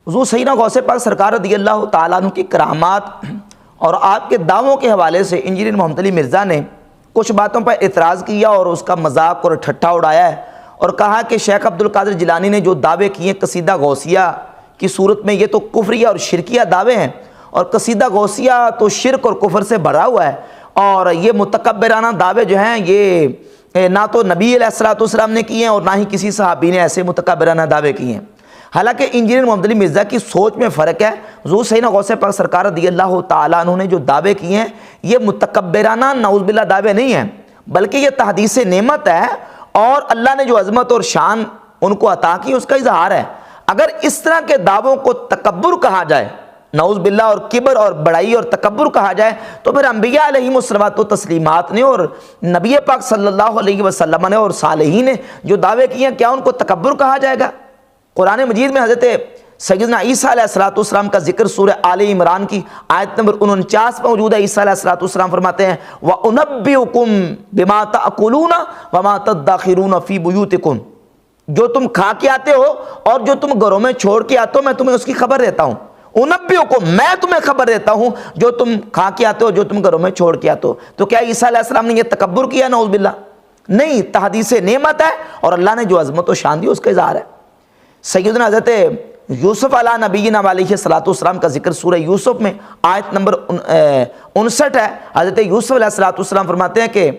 حضور سیدنا غوث پاک سرکار رضی اللہ تعالیٰ عنہ کی کرامات اور آپ کے دعووں کے حوالے سے انجینئر محمد علی مرزا نے کچھ باتوں پر اعتراض کیا اور اس کا مذاق اور ٹھٹھا اڑایا ہے، اور کہا کہ شیخ عبد القادر جیلانی نے جو دعوے کیے قصیدہ غوثیہ کی صورت میں یہ تو کفریہ اور شرکیہ دعوے ہیں، اور قصیدہ غوثیہ تو شرک اور کفر سے بھرا ہوا ہے، اور یہ متکبرانہ دعوے جو ہیں یہ نہ تو نبی علیہ الصلوۃ والسلام نے کیے ہیں اور نہ ہی کسی صحابی نے ایسے متکبرانہ دعوے کیے ہیں۔ حالانکہ انجینئر محمد علی مرزا کی سوچ میں فرق ہے۔ حضور سیدنا غوث پاک سرکار رضی اللہ تعالیٰ عنہ نے جو دعوے کیے ہیں یہ متکبرانہ نعوذ باللہ دعوے نہیں ہیں، بلکہ یہ تحدیث نعمت ہے، اور اللہ نے جو عظمت اور شان ان کو عطا کی اس کا اظہار ہے۔ اگر اس طرح کے دعووں کو تکبر کہا جائے، نعوذ باللہ، اور کبر اور بڑائی اور تکبر کہا جائے، تو پھر انبیاء علیہم الصلوات و تسلیمات نے اور نبی پاک صلی اللہ علیہ وسلم نے اور صالحین نے جو دعوے کیے ہیں کیا ان کو تکبر کہا جائے گا؟ قرآن مجید میں حضرت سیدنا عیسیٰ علیہ السلام کا ذکر سورہ آل عمران کی آیت نمبر 49 میں موجود ہے۔ عیسیٰ علیہ السلام فرماتے ہیں وَأُنَبِّئُكُم بِمَا تَأْكُلُونَ وَمَا تَدَّخِرُونَ فِي بُيُوتِكُمْ، جو تم کھا کے آتے ہو اور جو تم گھروں میں چھوڑ کے آتے ہو میں تمہیں اس کی خبر دیتا ہوں۔ اُنَبِّئُكُم، میں تمہیں خبر دیتا ہوں جو تم کھا کے آتے ہو جو تم گھروں میں چھوڑ کے آتے ہو۔ تو کیا عیسیٰ علیہ السلام نے یہ تکبر کیا؟ نعوذ باللہ نہیں، تحدیث نعمت ہے، اور اللہ نے جو عظمت و شان دی اس کا اظہار ہے۔ سیدنا حضرت یوسف علیہ نبینا علیہ الصلوۃ والسلام کا ذکر سورہ یوسف میں آیت نمبر 59 ہے۔ حضرت یوسف علیہ الصلوۃ والسلام فرماتے ہیں کہ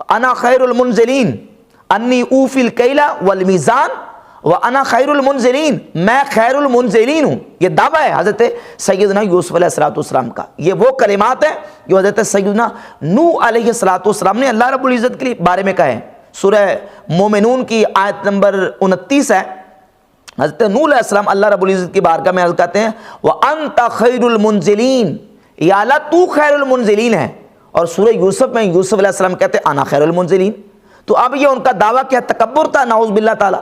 انا خیر المنزلین انی اوفی الکیل والمیزان وانا خیر المنزلین، میں خیر المنزلین ہوں۔ یہ دعویٰ ہے حضرت سیدنا یوسف علیہ الصلوۃ والسلام کا۔ یہ وہ کلمات ہیں جو حضرت سیدنا نوح علیہ الصلوۃ والسلام نے اللہ رب العزت کے بارے میں کہے ہیں۔ سورہ مومنون کی آیت نمبر 29 ہے۔ حضرت نوح علیہ السلام اللہ رب العزت کی بارگاہ میں عرض کرتے ہیں وَأَنْتَ خَيْرُ الْمُنزِلِينَ، یا اللہ تو خیر المنزلین ہے، اور سورہ یوسف میں یوسف علیہ السلام کہتے ہیں انا خیر المنزلین۔ تو اب یہ ان کا دعویٰ کیا تکبر تھا؟ نعوذ باللہ تعالیٰ۔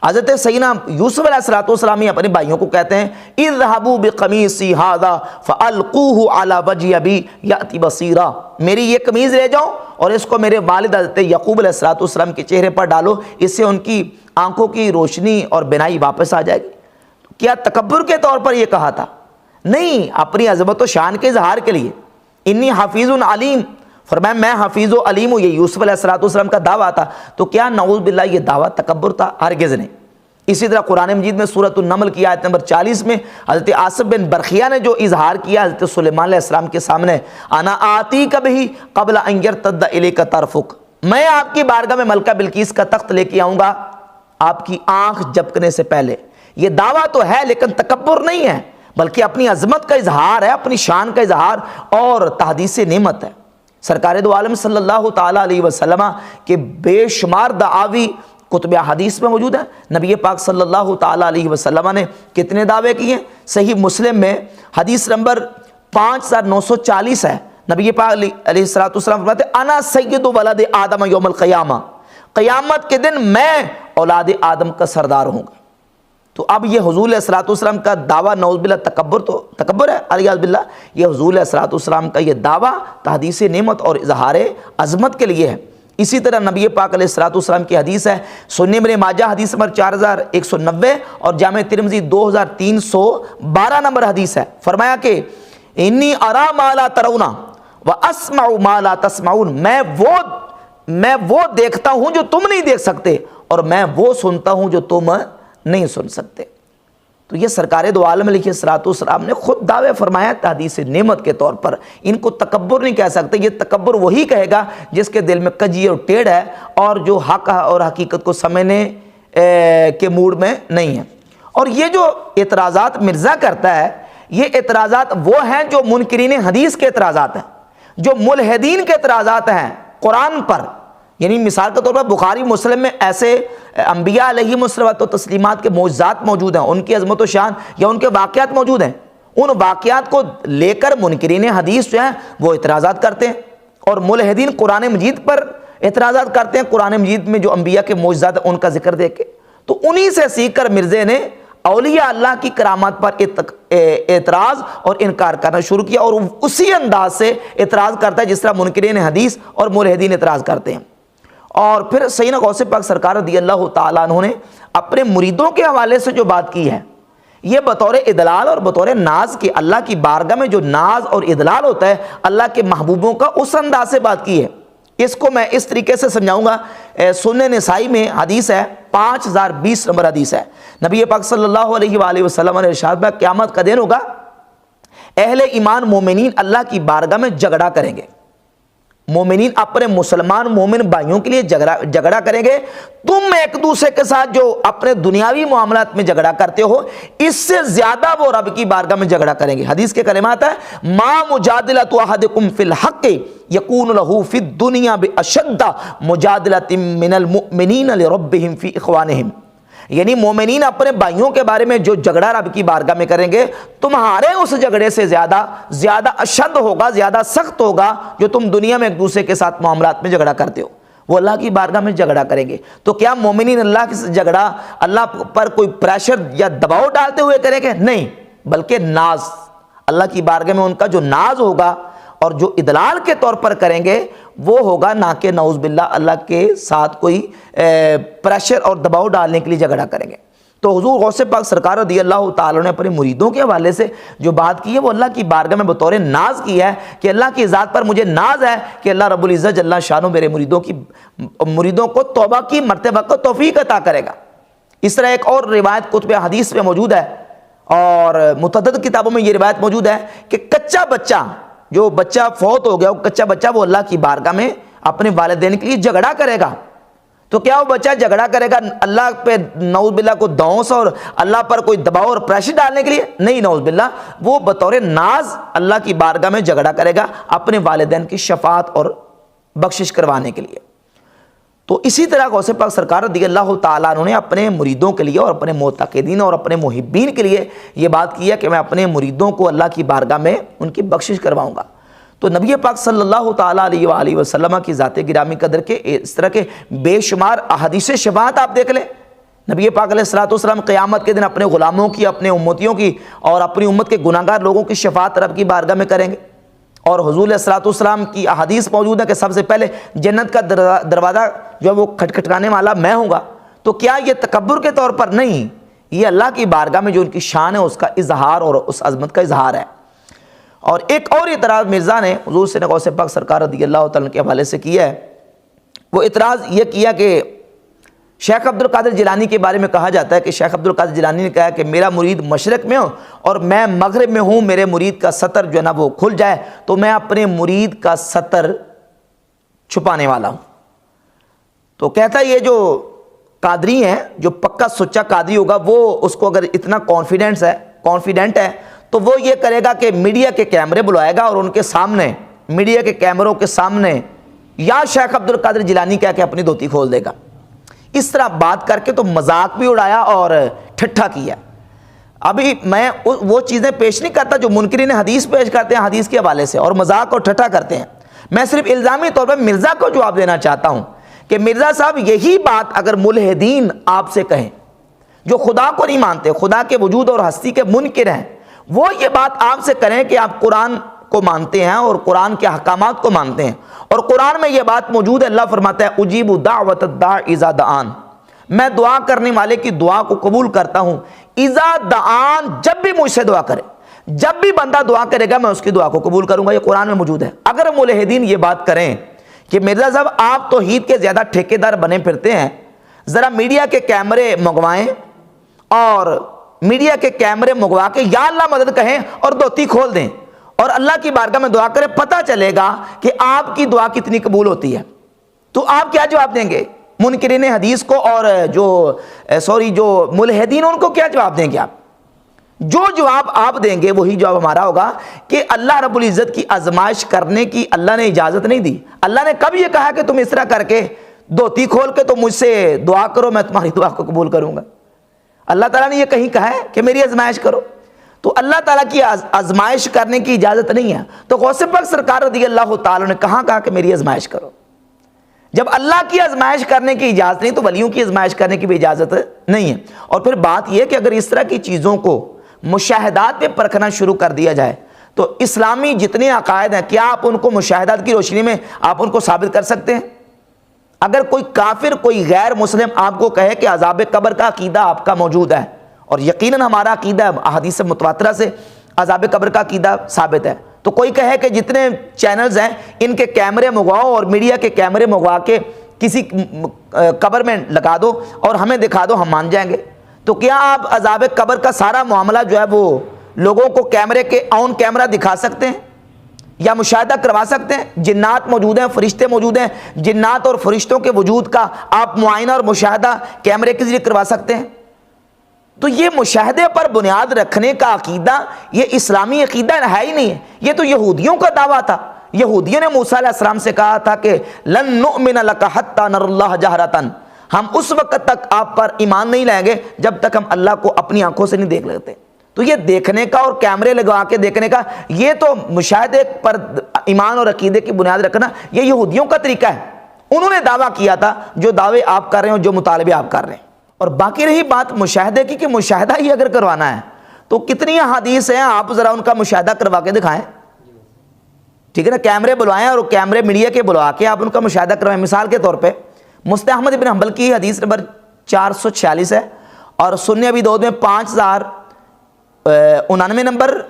حضرت سیدنا یوسف علیہ السلام ہی اپنے بھائیوں کو کہتے ہیں اذهبوا بقمیصی ھذا فالقوه علی وجه ابی یأتی بصیرا، میری یہ قمیض لے جاؤ اور اس کو میرے والد حضرت یعقوب علیہ السلام کے چہرے پر ڈالو، اس سے ان کی آنکھوں کی روشنی اور بینائی واپس آ جائے گی۔ کیا تکبر کے طور پر یہ کہا تھا؟ نہیں، اپنی عظمت و شان کے اظہار کے لیے۔ انی حفیظ علیم، فرمایا میں حفیظ و علیم ہوں، یہ یوسف علیہ السلام کا دعویٰ تھا۔ تو کیا نعوذ باللہ یہ دعویٰ تکبر تھا؟ ہرگز نہیں۔ اسی طرح قرآن مجید میں سورۃ النمل کی آیت نمبر 40 میں حضرت آصف بن برخیہ نے جو اظہار کیا حضرت سلیمان علیہ السلام کے سامنے، انا آتیک بہ قبل ان یرتد الیک طرفک، میں آپ کی بارگاہ میں ملکہ بلقیس کا تخت لے کے آؤں گا آپ کی آنکھ جھپکنے سے پہلے۔ یہ دعویٰ تو ہے لیکن تکبر نہیں ہے، بلکہ اپنی عظمت کا اظہار ہے، اپنی شان کا اظہار اور تحدیث نعمت ہے۔ سرکار دو عالم صلی اللہ تعالیٰ علیہ وسلم کے بے شمار دعاوی کتب حدیث میں موجود ہے۔ نبی پاک صلی اللہ تعالیٰ علیہ وسلم نے کتنے دعوے کیے ہیں؟ صحیح مسلم میں حدیث نمبر 5940 ہے۔ نبی پاک علیہ السلام فرماتے ہیں انا سید ولد آدم یوم القیامہ، قیامت کے دن میں اولاد آدم کا سردار ہوں گا۔ تو اب یہ حضور علیہ الصلوۃ والسلام کا دعویٰ نعوذ باللہ تکبر ہے، علیہ باللہ۔ یہ حضور علیہ الصلوۃ والسلام کا یہ دعویٰ تحدیث نعمت اور اظہار عظمت کے لیے ہے۔ اسی طرح نبی پاک علیہ الصلوۃ والسلام کی حدیث ہے سنن ابن ماجہ حدیث نمبر 4190 اور جامع ترمذی 2312 نمبر حدیث ہے۔ فرمایا کہ انی ارا ما لا ترون واسمع ما لا تسمعون، میں وہ دیکھتا ہوں جو تم نہیں دیکھ سکتے، اور میں وہ سنتا ہوں جو تم نہیں سن سکتے۔ تو یہ سرکار دو عالم علیہ الصلوۃ والسلام نے خود دعوے فرمایا تحدیث نعمت کے طور پر۔ ان کو تکبر نہیں کہہ سکتے، یہ تکبر وہی کہے گا جس کے دل میں کجی اور ٹیڑھ ہے اور جو حق اور حقیقت کو سمجھنے کے موڈ میں نہیں ہے۔ اور یہ جو اعتراضات مرزا کرتا ہے یہ اعتراضات وہ ہیں جو منکرین حدیث کے اعتراضات ہیں، جو ملحدین کے اعتراضات ہیں قرآن پر۔ یعنی مثال کے طور پر بخاری مسلم میں ایسے انبیاء علیہم الصلوۃ و تسلیمات کے معجزات موجود ہیں، ان کی عظمت و شان یا ان کے واقعات موجود ہیں، ان واقعات کو لے کر منکرین حدیث جو ہیں وہ اعتراضات کرتے ہیں، اور ملحدین قرآن مجید پر اعتراضات کرتے ہیں، قرآن مجید میں جو انبیاء کے معجزات ہیں ان کا ذکر دے کے۔ تو انہی سے سیکھ کر مرزے نے اولیاء اللہ کی کرامات پر اعتراض اور انکار کرنا شروع کیا، اور اسی انداز سے اعتراض کرتا ہے جس طرح منکرین حدیث اور ملحدین اعتراض کرتے ہیں۔ اور پھر سیدنا غوث پاک سرکار رضی اللہ تعالیٰ عنہ نے اپنے مریدوں کے حوالے سے جو بات کی ہے یہ بطور ادلال اور بطور ناز کے اللہ کی بارگاہ میں جو ناز اور ادلال ہوتا ہے اللہ کے محبوبوں کا، اس انداز سے بات کی ہے۔ اس کو میں اس طریقے سے سمجھاؤں گا۔ سنن نسائی میں حدیث ہے، 5020 نمبر حدیث ہے، نبی پاک صلی اللہ علیہ وآلہ وسلم نے ارشاد کیا، قیامت کا دن ہوگا، اہل ایمان مومنین اللہ کی بارگاہ میں جھگڑا کریں گے۔ مومنین اپنے مسلمان مومن بھائیوں کے لیے جھگڑا کریں گے۔ تم ایک دوسرے کے ساتھ جو اپنے دنیاوی معاملات میں جھگڑا کرتے ہو، اس سے زیادہ وہ رب کی بارگاہ میں جھگڑا کریں گے۔ حدیث کے کلمات ہے، ما مجادلۃ احدکم فی الحق یکون لہ فی الدنیا باشد مجادلۃ من المؤمنین لربہم فی اخوانہم، یعنی مومنین اپنے بھائیوں کے بارے میں جو جھگڑا رب کی بارگاہ میں کریں گے، تمہارے اس جھگڑے سے زیادہ اشد ہوگا، زیادہ سخت ہوگا جو تم دنیا میں ایک دوسرے کے ساتھ معاملات میں جھگڑا کرتے ہو، وہ اللہ کی بارگاہ میں جھگڑا کریں گے۔ تو کیا مومنین اللہ کے جھگڑا اللہ پر کوئی پریشر یا دباؤ ڈالتے ہوئے کریں گے؟ نہیں، بلکہ ناز، اللہ کی بارگاہ میں ان کا جو ناز ہوگا اور جو ادلال کے طور پر کریں گے وہ ہوگا، نہ کہ نعوذ باللہ اللہ کے ساتھ کوئی پریشر اور دباؤ ڈالنے کے لیے جھگڑا کریں گے۔ تو حضور غوث پاک سرکار رضی اللہ تعالیٰ نے اپنے مریدوں کے حوالے سے جو بات کی ہے وہ اللہ کی بارگاہ میں بطور ناز کی ہے، کہ اللہ کی ذات پر مجھے ناز ہے کہ اللہ رب العزت جل شانہ میرے مریدوں کو توبہ کی مرتبہ کو توفیق عطا کرے گا۔ اس طرح ایک اور روایت کتب حدیث میں موجود ہے اور متعدد کتابوں میں یہ روایت موجود ہے کہ کچا بچہ، جو بچہ فوت ہو گیا، وہ کچا بچہ وہ اللہ کی بارگاہ میں اپنے والدین کے لیے جھگڑا کرے گا۔ تو کیا وہ بچہ جھگڑا کرے گا اللہ پہ نعوذ باللہ کو دونس اور اللہ پر کوئی دباؤ اور پریشر ڈالنے کے لیے؟ نہیں، نعوذ باللہ، وہ بطور ناز اللہ کی بارگاہ میں جھگڑا کرے گا اپنے والدین کی شفاعت اور بخشش کروانے کے لیے۔ تو اسی طرح غوث پاک سرکار رضی اللہ تعالیٰ عنہ نے اپنے مریدوں کے لیے اور اپنے معتقدین اور اپنے محبین کے لیے یہ بات کی ہے کہ میں اپنے مریدوں کو اللہ کی بارگاہ میں ان کی بخشش کرواؤں گا۔ تو نبی پاک صلی اللہ تعالیٰ علیہ وآلہ وسلم کی ذات گرامی قدر کے اس طرح کے بے شمار احادیث شفاعت آپ دیکھ لیں۔ نبی پاک علیہ الصلوۃ والسلام قیامت کے دن اپنے غلاموں کی، اپنے امتیوں کی اور اپنی امت کے گناہگار لوگوں کی شفاعت رب کی بارگاہ میں کریں گے۔ اور حضور علیہ الصلوۃ والسلام کی احادیث موجود ہے کہ سب سے پہلے جنت کا دروازہ جو ہے وہ کھٹکھٹانے والا میں ہوں گا۔ تو کیا یہ تکبر کے طور پر نہیں، یہ اللہ کی بارگاہ میں جو ان کی شان ہے اس کا اظہار اور اس عظمت کا اظہار ہے۔ اور ایک اور اعتراض مرزا نے حضور سے غوث پاک سرکار رضی اللہ تعالیٰ کے حوالے سے کیا ہے، وہ اعتراض یہ کیا کہ شیخ عبد القادر جیلانی کے بارے میں کہا جاتا ہے کہ شیخ عبد القادر جیلانی نے کہا کہ میرا مرید مشرق میں ہو اور میں مغرب میں ہوں، میرے مرید کا ستر جو ہے نا وہ کھل جائے تو میں اپنے مرید کا ستر چھپانے والا ہوں۔ تو کہتا ہے یہ جو قادری ہیں، جو پکا سچا قادری ہوگا، وہ اس کو اگر اتنا کانفیڈنٹ ہے تو وہ یہ کرے گا کہ میڈیا کے کیمرے بلوائے گا اور ان کے سامنے، میڈیا کے کیمروں کے سامنے یا شیخ عبد القادر جیلانی کہہ کے اپنی دھوتی کھول دے گا۔ اس طرح بات کر کے تو مذاق بھی اڑایا اور ٹھٹھا کیا۔ ابھی میں وہ چیزیں پیش نہیں کرتا جو منکرین حدیث پیش کرتے ہیں حدیث کے حوالے سے اور مذاق اور ٹھٹھا کرتے ہیں، میں صرف الزامی طور پر مرزا کو جواب دینا چاہتا ہوں کہ مرزا صاحب یہی بات اگر ملحدین آپ سے کہیں جو خدا کو نہیں مانتے، خدا کے وجود اور ہستی کے منکر ہیں، وہ یہ بات آپ سے کریں کہ آپ قرآن کو مانتے ہیں اور قرآن کے احکامات کو مانتے ہیں اور قرآن میں یہ بات موجود ہے، اللہ فرماتا ہے اجیب دعوت الداع اذا دعان، میں دعا کرنے والے کی دعا کو قبول کرتا ہوں، اذا دعان، جب بھی مجھ سے دعا کرے، جب بھی بندہ دعا کرے گا میں اس کی دعا کو قبول کروں گا، یہ قرآن میں موجود ہے۔ اگر ملحدین یہ بات کریں کہ مرزا صاحب آپ توحید کے زیادہ ٹھیکیدار بنے پھرتے ہیں، ذرا میڈیا کے کیمرے منگوائیں اور میڈیا کے کیمرے منگوا کے یا اللہ مدد کہیں اور دھوتی کھول دیں اور اللہ کی بارگاہ میں دعا کریں، پتہ چلے گا کہ آپ کی دعا کتنی قبول ہوتی ہے۔ تو آپ کیا جواب دیں گے منکرین حدیث کو اور جو ملحدین ان کو کیا جواب دیں گے آپ؟ جو جواب آپ دیں گے وہی جواب ہمارا ہوگا کہ اللہ رب العزت کی آزمائش کرنے کی اللہ نے اجازت نہیں دی۔ اللہ نے کب یہ کہا کہ تم اس طرح کر کے دھوتی کھول کے تم مجھ سے دعا کرو میں تمہاری دعا کو قبول کروں گا؟ اللہ تعالیٰ نے یہ کہیں کہا ہے کہ میری آزمائش کرو؟ تو اللہ تعالیٰ کی آزمائش کرنے کی اجازت نہیں ہے۔ تو غوث پاک سرکار رضی اللہ تعالیٰ نے کہا کہ میری آزمائش کرو؟ جب اللہ کی آزمائش کرنے کی اجازت نہیں تو ولیوں کی آزمائش کرنے کی بھی اجازت نہیں ہے۔ اور پھر بات یہ کہ اگر اس طرح کی چیزوں کو مشاہدات پہ پرکھنا شروع کر دیا جائے تو اسلامی جتنے عقائد ہیں کیا آپ ان کو مشاہدات کی روشنی میں آپ ان کو ثابت کر سکتے ہیں؟ اگر کوئی کافر، کوئی غیر مسلم آپ کو کہے کہ عذاب قبر کا عقیدہ آپ کا موجود ہے اور یقیناً ہمارا عقیدہ احادیث متواترہ سے عذاب قبر کا عقیدہ ثابت ہے۔ تو کوئی کہے کہ جتنے چینلز ہیں ان کے کیمرے منگواؤ اور میڈیا کے کیمرے منگوا کے کسی قبر میں لگا دو اور ہمیں دکھا دو، ہم مان جائیں گے۔ تو کیا آپ عذاب قبر کا سارا معاملہ جو ہے وہ لوگوں کو کیمرے کے آن کیمرہ دکھا سکتے ہیں یا مشاہدہ کروا سکتے ہیں؟ جنات موجود ہیں، فرشتے موجود ہیں، جنات اور فرشتوں کے وجود کا آپ معائنہ اور مشاہدہ کیمرے کے ذریعے کروا سکتے ہیں؟ تو یہ مشاہدے پر بنیاد رکھنے کا عقیدہ یہ اسلامی عقیدہ ہے ہی نہیں ہے، یہ تو یہودیوں کا دعویٰ تھا۔ یہودیوں نے موسیٰ علیہ السلام سے کہا تھا کہ لن نؤمن لک حتی نر اللہ جہرتاً، ہم اس وقت تک آپ پر ایمان نہیں لائیں گے جب تک ہم اللہ کو اپنی آنکھوں سے نہیں دیکھ لیتے۔ تو یہ دیکھنے کا اور کیمرے لگا کے دیکھنے کا، یہ تو مشاہدے پر ایمان اور عقیدے کی بنیاد رکھنا یہ یہودیوں کا طریقہ ہے۔ انہوں نے دعویٰ کیا تھا جو دعوے آپ کر رہے ہیں، جو مطالبے آپ کر رہے ہیں۔ اور باقی رہی بات مشاہدے کی کہ مشاہدہ ہی اگر کروانا ہے تو کتنی احادیث ہیں، آپ ذرا ان کا مشاہدہ کروا کے دکھائیں، ٹھیک ہے نا؟ کیمرے بلوائیں اور کیمرے میڈیا کے بلوا کے آپ ان کا مشاہدہ کروائیں۔ مثال کے طور پہ مسند احمد بن حنبل کی حدیث نمبر 446 ہے، اور سنن ابی داؤد میں 5099 نمبر،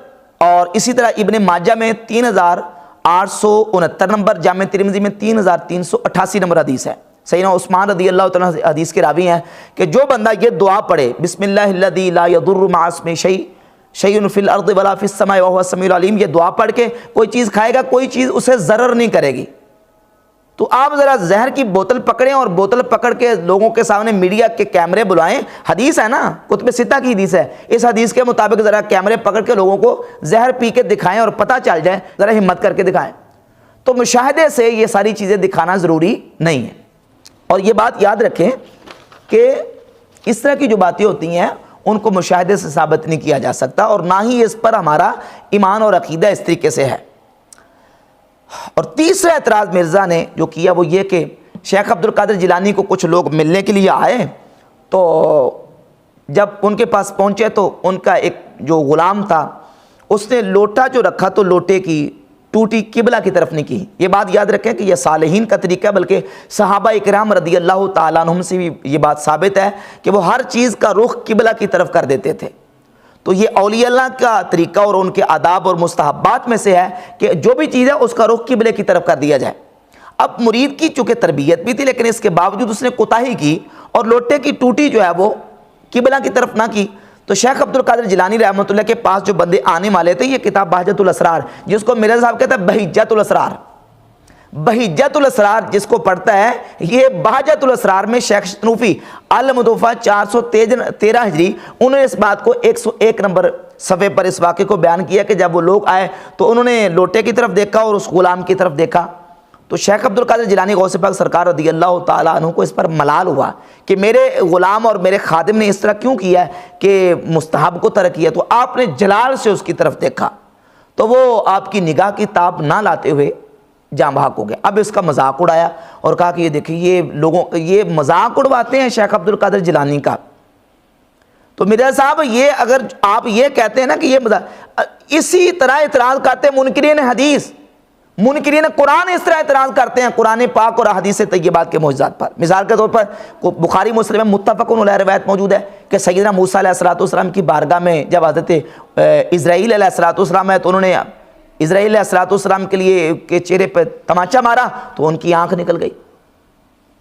اور اسی طرح ابن ماجہ میں 3869 نمبر، جامع ترمذی میں 3388 نمبر حدیث ہے۔ سیدنا عثمان رضی اللہ تعالیٰ حدیث کے راوی ہیں کہ جو بندہ یہ دعا پڑھے، بسم اللہ الذی لا یضر مع اسمہ شیء فی الارض ولا فی السماء وهو السمیع العلیم، یہ دعا پڑھ کے کوئی چیز کھائے گا، کوئی چیز اسے ضرر نہیں کرے گی۔ تو آپ ذرا زہر کی بوتل پکڑیں اور بوتل پکڑ کے لوگوں کے سامنے میڈیا کے کیمرے بلائیں، حدیث ہے نا، کتب ستہ کی حدیث ہے، اس حدیث کے مطابق ذرا کیمرے پکڑ کے لوگوں کو زہر پی کے دکھائیں اور پتہ چل جائے، ذرا ہمت کر کے دکھائیں۔ تو مشاہدے سے یہ ساری چیزیں دکھانا ضروری نہیں ہے۔ اور یہ بات یاد رکھیں کہ اس طرح کی جو باتیں ہوتی ہیں ان کو مشاہدے سے ثابت نہیں کیا جا سکتا، اور نہ ہی اس پر ہمارا ایمان اور عقیدہ اس طریقے سے ہے۔ اور تیسرا اعتراض مرزا نے جو کیا وہ یہ کہ شیخ عبد القادر جیلانی کو کچھ لوگ ملنے کے لیے آئے، تو جب ان کے پاس پہنچے تو ان کا ایک جو غلام تھا اس نے لوٹا جو رکھا تو لوٹے کی ٹوٹی قبلہ کی طرف نہیں کی۔ یہ بات یاد رکھیں کہ یہ صالحین کا طریقہ ہے، بلکہ صحابہ اکرام رضی اللہ تعالیٰ عنہم سے بھی یہ بات ثابت ہے کہ وہ ہر چیز کا رخ قبلہ کی طرف کر دیتے تھے۔ تو یہ اولیاء اللہ کا طریقہ اور ان کے آداب اور مستحبات میں سے ہے کہ جو بھی چیز ہے اس کا رخ قبلے کی طرف کر دیا جائے۔ اب مرید کی چونکہ تربیت بھی تھی، لیکن اس کے باوجود اس نے کوتاہی کی اور لوٹے کی ٹوٹی جو ہے وہ قبلہ کی طرف نہ کی۔ تو شیخ عبد القادر جیلانی رحمۃ اللہ کے پاس جو بندے آنے والے تھے، یہ کتاب بہجت الاسرار، جس کو مرزا صاحب کہتا ہے بہجت الاسرار، بہجت الاسرار جس کو پڑھتا ہے، یہ بہجت الاسرار میں شیخ شنوفی المتوفیٰ 413 ہجری، انہوں نے اس بات کو 101 نمبر صفحے پر اس واقعے کو بیان کیا کہ جب وہ لوگ آئے تو انہوں نے لوٹے کی طرف دیکھا اور اس غلام کی طرف دیکھا، تو شیخ عبد القادر جیلانی غوث پاک سرکار رضی اللہ تعالیٰ عنہ کو اس پر ملال ہوا کہ میرے غلام اور میرے خادم نے اس طرح کیوں کیا ہے کہ مستحب کو ترک کیا۔ تو آپ نے جلال سے اس کی طرف دیکھا تو وہ آپ کی نگاہ کی تاب نہ لاتے ہوئے جاں بحق ہو گیا۔ اب اس کا مذاق اڑایا اور کہا کہ یہ دیکھیں یہ لوگوں یہ مذاق اڑواتے ہیں شیخ عبد القادر جیلانی کا۔ تو مرزا صاحب یہ اگر آپ یہ کہتے ہیں نا کہ یہ مذاق، اسی طرح اعتراض کرتے ہیں منکرین حدیث، منکرین قرآن اس طرح اعتراض کرتے ہیں قرآن پاک اور احادیث طیبات کے معجزات پر۔ مثال کے طور پر بخاری مسلم میں متفق علیہ روایت موجود ہے کہ سیدنا موسیٰ علیہ السلام کی بارگاہ میں جب حضرت اسرائیل علیہ السلام ہے تو انہوں نے اسرائیل علیہ السلام کے لیے کے چہرے پہ تماچا مارا تو ان کی آنکھ نکل گئی۔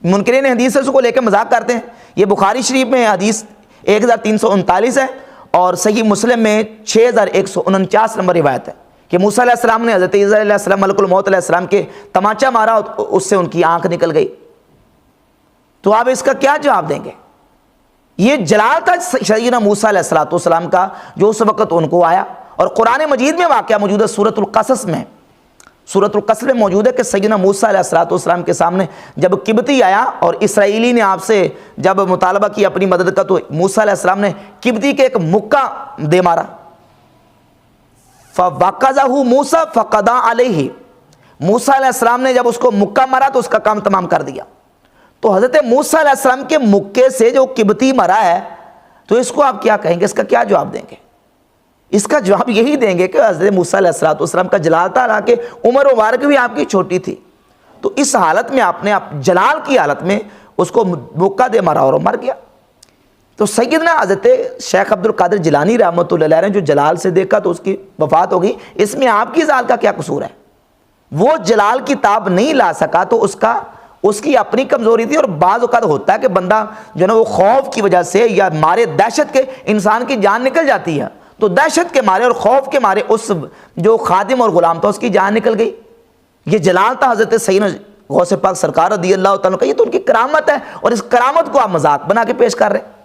منکرین حدیث اس کو لے کے مذاق کرتے ہیں۔ یہ بخاری شریف میں حدیث 1339 ہے اور صحیح مسلم میں 6149 نمبر روایت ہے کہ موسیٰ علیہ السلام نے حضرت عیسیٰ علیہ السلام ملک الموت علیہ السلام کے تماچا مارا، اس سے ان کی آنکھ نکل گئی۔ تو آپ اس کا کیا جواب دیں گے؟ یہ جلال تھا سیدنا موسیٰ علیہ السلام کا جو اس وقت ان کو آیا، اور قرآن مجید میں واقعہ موجود ہے سورۃ القصص میں، سورۃ القصص میں موجود ہے کہ سیدنا موسیٰ علیہ السلام کے سامنے جب قبطی آیا اور اسرائیلی نے آپ سے جب مطالبہ کی اپنی مدد کا، تو موسیٰ علیہ السلام نے قبطی کے ایک مکہ دے مارا، فَوَقَذَهُ مُوسَى فَقَضَى عَلَيْهِ، موسیٰ علیہ السلام نے جب اس کو مکہ مارا تو اس کا کام تمام کر دیا۔ تو حضرت موسیٰ علیہ السلام کے مکے سے جو قبطی مرا ہے تو اس کو آپ کیا کہیں گے؟ اس کا کیا جواب دیں گے؟ اس کا جواب یہی دیں گے کہ حضرت موسیٰ علیہ السلام کا جلال تھا، حالانکہ عمر مبارک بھی آپ کی چھوٹی تھی، تو اس حالت میں آپ نے جلال کی حالت میں اس کو مکہ دے مارا اور مر گیا۔ تو سیدنا حضرت شیخ عبد القادر جیلانی رحمۃ اللہ علیہ نے جو جلال سے دیکھا تو اس کی وفات ہو گئی، اس میں آپ کی ذات کا کیا قصور ہے؟ وہ جلال کی تاب نہیں لا سکا تو اس کی اپنی کمزوری تھی، اور بعض اوقات ہوتا ہے کہ بندہ جو ہے نا وہ خوف کی وجہ سے یا مارے دہشت کے انسان کی جان نکل جاتی ہے، تو دہشت کے مارے اور خوف کے مارے اس جو خادم اور غلام تھا اس کی جان نکل گئی۔ یہ جلال تھا حضرت سیدنا غوث پاک سرکار رضی اللہ تعالیٰ کا، یہ تو ان کی کرامت ہے، اور اس کرامت کو آپ مذاق بنا کے پیش کر رہے ہیں۔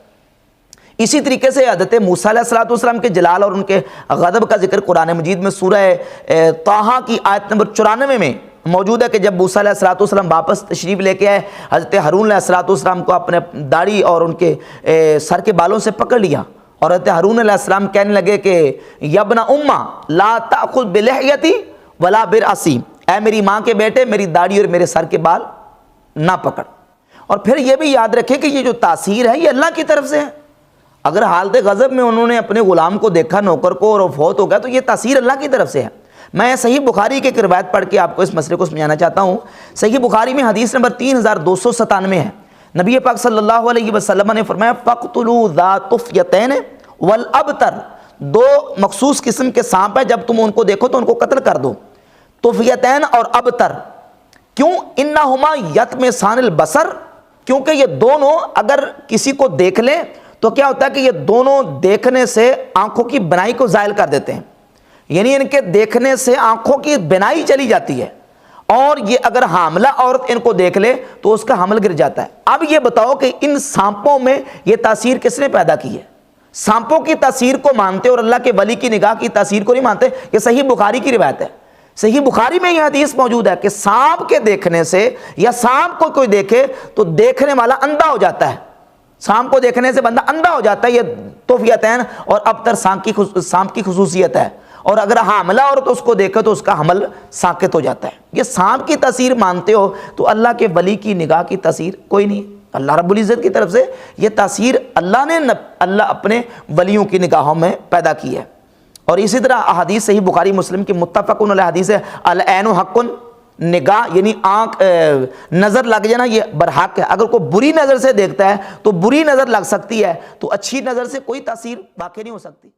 اسی طریقے سے حضرت موسیٰ علیہ السلام کے جلال اور ان کے غضب کا ذکر قرآن مجید میں سورہ طٰہٰ کی آیت نمبر 94 میں موجود ہے کہ جب موسیٰ علیہ السلام واپس تشریف لے کے آئے، حضرت ہارون علیہ السلام کو اپنے داڑھی اور ان کے سر کے بالوں سے پکڑ لیا، اور حضرت ہارون علیہ السلام کہنے لگے کہ یا ابن امّہ لا تأخذ بلحیتی ولا برأسی، اے میری ماں کے بیٹے میری داڑھی اور میرے سر کے بال نہ پکڑ۔ اور پھر یہ بھی یاد رکھیں کہ یہ جو تاثیر ہے یہ اللہ کی طرف سے ہے۔ اگر حالت غضب میں انہوں نے اپنے غلام کو دیکھا، نوکر کو، اور وہ فوت ہو گیا، تو یہ تاثیر اللہ کی طرف سے ہے۔ میں صحیح بخاری کی ایک روایت پڑھ کے آپ کو اس مسئلے کو سمجھانا چاہتا ہوں۔ صحیح بخاری میں حدیث نمبر 3297 ہے، نبی پاک صلی اللہ علیہ وسلم نے فرمایا فَقْتُلُوا ذَا طُفْیَتَینِ وَالْأَبْتَرِ، دو مخصوص قسم کے سانپ ہیں، جب تم ان کو دیکھو تو ان کو قتل کر دو، طفیتین اور ابتر۔ کیوں؟ انہما یطمسان البصر، کیونکہ یہ دونوں اگر کسی کو دیکھ لیں تو کیا ہوتا ہے کہ یہ دونوں دیکھنے سے آنکھوں کی بنائی کو زائل کر دیتے ہیں، یعنی ان کے دیکھنے سے آنکھوں کی بنائی چلی جاتی ہے، اور یہ اگر حاملہ عورت ان کو دیکھ لے تو اس کا حمل گر جاتا ہے۔ اب یہ بتاؤ کہ ان سانپوں میں یہ تاثیر کس نے پیدا کی ہے؟ سانپوں کی تاثیر کو مانتے اور اللہ کے ولی کی نگاہ کی تاثیر کو نہیں مانتے۔ یہ صحیح بخاری کی روایت ہے، صحیح بخاری میں یہ حدیث موجود ہے کہ سانپ کے دیکھنے سے یا سانپ کو کوئی دیکھے تو دیکھنے والا اندھا ہو جاتا ہے، سانپ کو دیکھنے سے بندہ اندھا ہو جاتا ہے۔ یہ طفیتین اور ابتر سانپ کی خصوصیت ہے، اور اگر حاملہ عورت اس کو دیکھے تو اس کا حمل ساقط ہو جاتا ہے۔ یہ سانپ کی تاثیر مانتے ہو تو اللہ کے ولی کی نگاہ کی تاثیر کوئی نہیں، اللہ رب العزت کی طرف سے یہ تاثیر اللہ اپنے ولیوں کی نگاہوں میں پیدا کی ہے۔ اور اسی طرح احادیث صحیح بخاری مسلم کی متفقن علیہ حدیث ہے، العین حق، نگاہ یعنی آنکھ نظر لگ جانا یہ برحق ہے۔ اگر کوئی بری نظر سے دیکھتا ہے تو بری نظر لگ سکتی ہے، تو اچھی نظر سے کوئی تاثیر واقع نہیں ہو سکتی۔